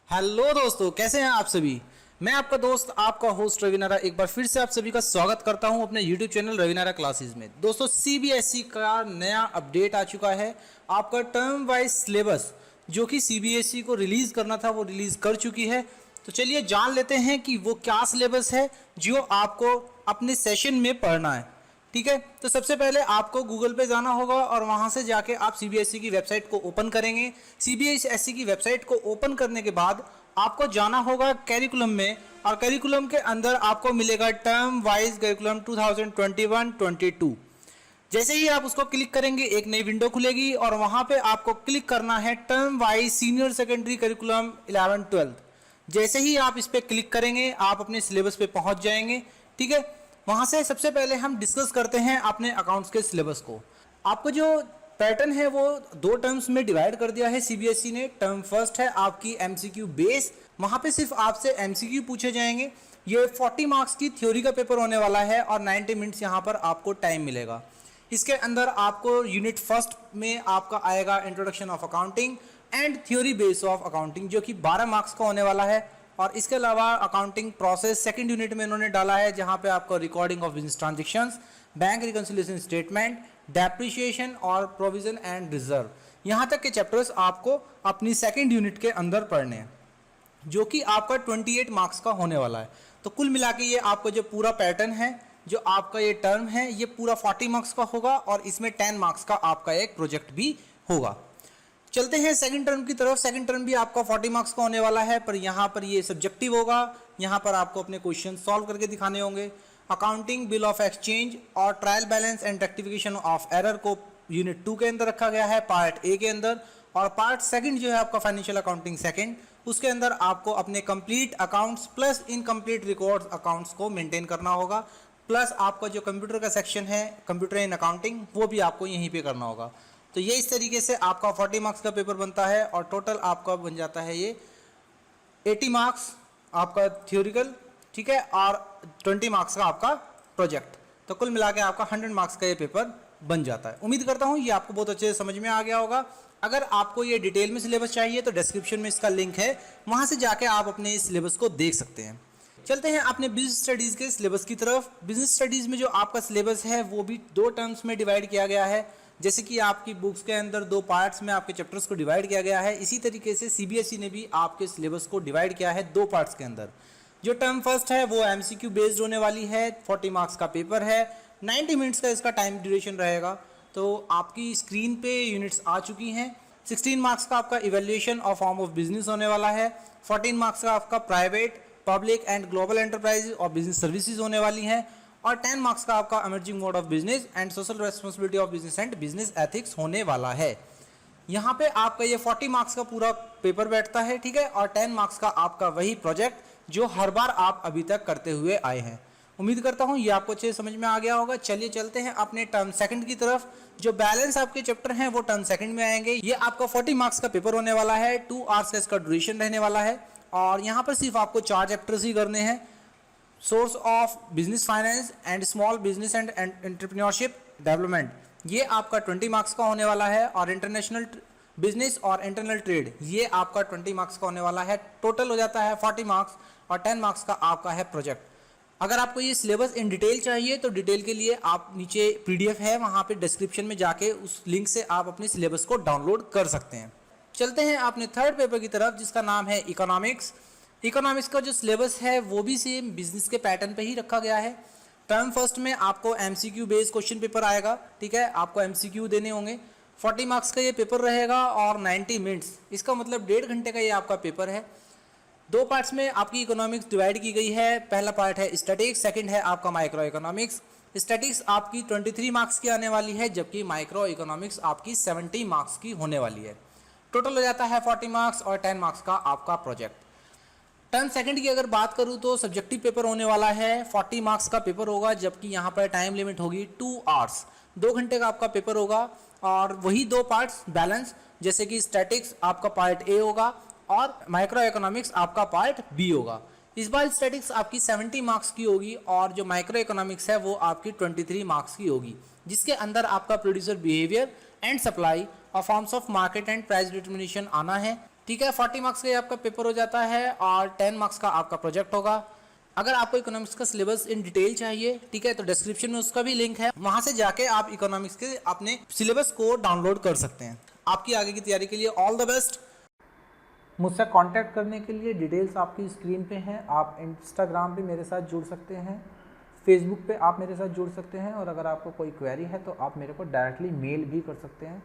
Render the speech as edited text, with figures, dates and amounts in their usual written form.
Hello दोस्तों, कैसे हैं आप सभी। मैं आपका दोस्त आपका होस्ट रवि नारा एक बार फिर से आप सभी का स्वागत करता हूं अपने YouTube चैनल रवि नारा क्लासेस में। दोस्तों CBSE का नया अपडेट आ चुका है। आपका टर्म वाइज सिलेबस जो कि CBSE को रिलीज़ करना था वो रिलीज़ कर चुकी है। तो चलिए जान लेते हैं कि वो क्या सिलेबस है जो आपको अपने सेशन में पढ़ना है। ठीक है, तो सबसे पहले आपको गूगल पे जाना होगा और वहां से जाके आप CBSE की वेबसाइट को ओपन करेंगे। CBSE की वेबसाइट को ओपन करने के बाद आपको जाना होगा कैरिकुलम में, और कैरिकुलम के अंदर आपको मिलेगा टर्म वाइज कैरिकुलम 2021-22। जैसे ही आप उसको क्लिक करेंगे एक नई विंडो खुलेगी और वहां पे आपको क्लिक करना है term wise senior secondary curriculum 11-12। जैसे ही आप इस पर क्लिक करेंगे आप अपने सिलेबस पे पहुंच जाएंगे। ठीक है, वहां से सबसे पहले हम डिस्कस करते हैं अपने अकाउंट्स के सिलेबस को। आपको जो पैटर्न है वो दो टर्म्स में डिवाइड कर दिया है CBSE ने। टर्म फर्स्ट है आपकी MCQ बेस, वहां पे सिर्फ आपसे MCQ पूछे जाएंगे। ये 40 मार्क्स की थ्योरी का पेपर होने वाला है और 90 मिनट्स यहाँ पर आपको टाइम मिलेगा। इसके अंदर आपको यूनिट फर्स्ट में आपका आएगा introduction of accounting and theory base of accounting जो कि 12 मार्क्स का होने वाला है। और इसके अलावा अकाउंटिंग प्रोसेस सेकंड यूनिट में इन्होंने डाला है जहां पे आपको recording of business transactions, bank reconciliation statement, depreciation और प्रोविजन एंड रिजर्व, यहां तक के चैप्टर्स आपको अपनी सेकंड यूनिट के अंदर पढ़ने हैं जो कि आपका 28 मार्क्स का होने वाला है। तो कुल मिला के ये आपका जो पूरा पैटर्न है, जो आपका ये टर्म है, ये पूरा 40 मार्क्स का होगा और इसमें 10 मार्क्स का आपका एक प्रोजेक्ट भी होगा। चलते हैं सेकंड टर्म की तरफ। सेकंड टर्म भी आपका 40 मार्क्स का होने वाला है, पर यहाँ पर ये सब्जेक्टिव होगा। यहाँ पर आपको अपने क्वेश्चन सॉल्व करके दिखाने होंगे। अकाउंटिंग, बिल ऑफ एक्सचेंज और trial balance and rectification of error को यूनिट 2 के अंदर रखा गया है, पार्ट ए के अंदर। और पार्ट सेकंड जो है आपका फाइनेंशियल अकाउंटिंग सेकंड, उसके अंदर आपको अपने complete accounts plus incomplete records accounts को मेंटेन करना होगा। प्लस आपका जो कंप्यूटर का सेक्शन है, कंप्यूटर इन अकाउंटिंग, वो भी आपको यहीं पे करना होगा। तो ये इस तरीके से आपका 40 मार्क्स का पेपर बनता है और टोटल आपका बन जाता है ये 80 मार्क्स आपका थ्योरिकल, ठीक है, और 20 मार्क्स का आपका प्रोजेक्ट। तो कुल मिला के आपका 100 मार्क्स का ये पेपर बन जाता है। उम्मीद करता हूँ ये आपको बहुत अच्छे से समझ में आ गया होगा। अगर आपको ये डिटेल में सिलेबस चाहिए तो डिस्क्रिप्शन में इसका लिंक है, वहाँ से जाके आप अपने इस सिलेबस को देख सकते हैं। चलते हैं अपने बिजनेस स्टडीज़ के सिलेबस की तरफ। बिजनेस स्टडीज़ में जो आपका सिलेबस है वो भी दो टर्म्स में डिवाइड किया गया है। जैसे कि आपकी बुक्स के अंदर दो पार्ट्स में आपके चैप्टर्स को डिवाइड किया गया है, इसी तरीके से CBSE ने भी आपके सिलेबस को डिवाइड किया है दो पार्ट्स के अंदर। जो टर्म फर्स्ट है वो MCQ बेस्ड होने वाली है, 40 मार्क्स का पेपर है, 90 मिनट्स का इसका टाइम ड्यूरेशन रहेगा। तो आपकी स्क्रीन पे यूनिट्स आ चुकी हैं। 16 मार्क्स का आपका evaluation of form of business होने वाला है, 14 मार्क्स का आपका private, public and global enterprise और बिजनेस सर्विसेज होने वाली हैं, और 10 मार्क्स का आपका emerging mode of business and social responsibility of business and business ethics होने वाला है। यहाँ पे आपका ये 40 मार्क्स का पूरा पेपर बैठता है, ठीक है, और 10 मार्क्स का आपका वही प्रोजेक्ट जो हर बार आप अभी तक करते हुए आए हैं। उम्मीद करता हूँ ये आपको अच्छे समझ में आ गया होगा। चलिए चलते हैं अपने टर्म सेकंड की तरफ। जो बैलेंस आपके चैप्टर हैं वो टर्म सेकंड में आएंगे। ये आपका 40 मार्क्स का पेपर होने वाला है, 2 आवर्स का इसका ड्यूरेशन रहने वाला है, और यहाँ पर सिर्फ आपको 4 चैप्टर्स ही करने हैं। Source of business finance and small business and entrepreneurship development, ये आपका 20 मार्क्स का होने वाला है, और इंटरनेशनल बिजनेस और इंटरनल ट्रेड, ये आपका 20 मार्क्स का होने वाला है। टोटल हो जाता है 40 मार्क्स, और 10 मार्क्स का आपका है प्रोजेक्ट। अगर आपको ये सिलेबस इन डिटेल चाहिए तो डिटेल के लिए आप नीचे PDF है, वहाँ पे डिस्क्रिप्शन में जाके उस लिंक से आप अपने सिलेबस को डाउनलोड कर सकते हैं। चलते हैं अपने थर्ड पेपर की तरफ जिसका नाम है इकोनॉमिक्स। इकोनॉमिक्स का जो सिलेबस है वो भी सेम बिजनेस के पैटर्न पे ही रखा गया है। टर्म फर्स्ट में आपको MCQ बेस्ड क्वेश्चन पेपर आएगा, ठीक है, आपको MCQ देने होंगे। 40 मार्क्स का ये पेपर रहेगा और 90 मिनट्स, इसका मतलब 1.5 घंटे का ये आपका पेपर है। दो पार्ट्स में आपकी इकोनॉमिक्स डिवाइड की गई है। पहला पार्ट है स्टैटिक्स, सेकंड है आपका माइक्रो इकोनॉमिक्स। स्टैटिक्स आपकी 23 मार्क्स की आने वाली है, जबकि माइक्रो इकोनॉमिक्स आपकी 70 मार्क्स की होने वाली है। टोटल हो जाता है 40 मार्क्स और 10 मार्क्स का आपका प्रोजेक्ट। टर्म सेकंड की अगर बात करूं तो सब्जेक्टिव पेपर होने वाला है, 40 मार्क्स का पेपर होगा, जबकि यहाँ पर टाइम लिमिट होगी 2 आवर्स, 2 घंटे का आपका पेपर होगा। और वही दो पार्ट्स बैलेंस, जैसे कि स्टैटिक्स आपका पार्ट ए होगा और माइक्रो इकोनॉमिक्स आपका पार्ट बी होगा। इस बार स्टैटिक्स आपकी 70 मार्क्स की होगी और जो माइक्रो इकोनॉमिक्स है वो आपकी 23 मार्क्स की होगी, जिसके अंदर आपका प्रोड्यूसर बिहेवियर एंड सप्लाई और forms of market and price determination आना है। ठीक है, 40 मार्क्स का ये आपका पेपर हो जाता है और 10 मार्क्स का आपका प्रोजेक्ट होगा। अगर आपको इकोनॉमिक्स का सिलेबस इन डिटेल चाहिए, ठीक है, तो डिस्क्रिप्शन में उसका भी लिंक है, वहां से जाके आप इकोनॉमिक्स के अपने सिलेबस को डाउनलोड कर सकते हैं। आपकी आगे की तैयारी के लिए ऑल द बेस्ट। मुझसे कांटेक्ट करने के लिए डिटेल्स आपकी स्क्रीन पे हैं। आप इंस्टाग्राम पे मेरे साथ जुड़ सकते हैं, फेसबुक पे आप मेरे साथ जुड़ सकते हैं, और अगर आपको कोई क्वेरी है तो आप मेरे को डायरेक्टली मेल भी कर सकते हैं।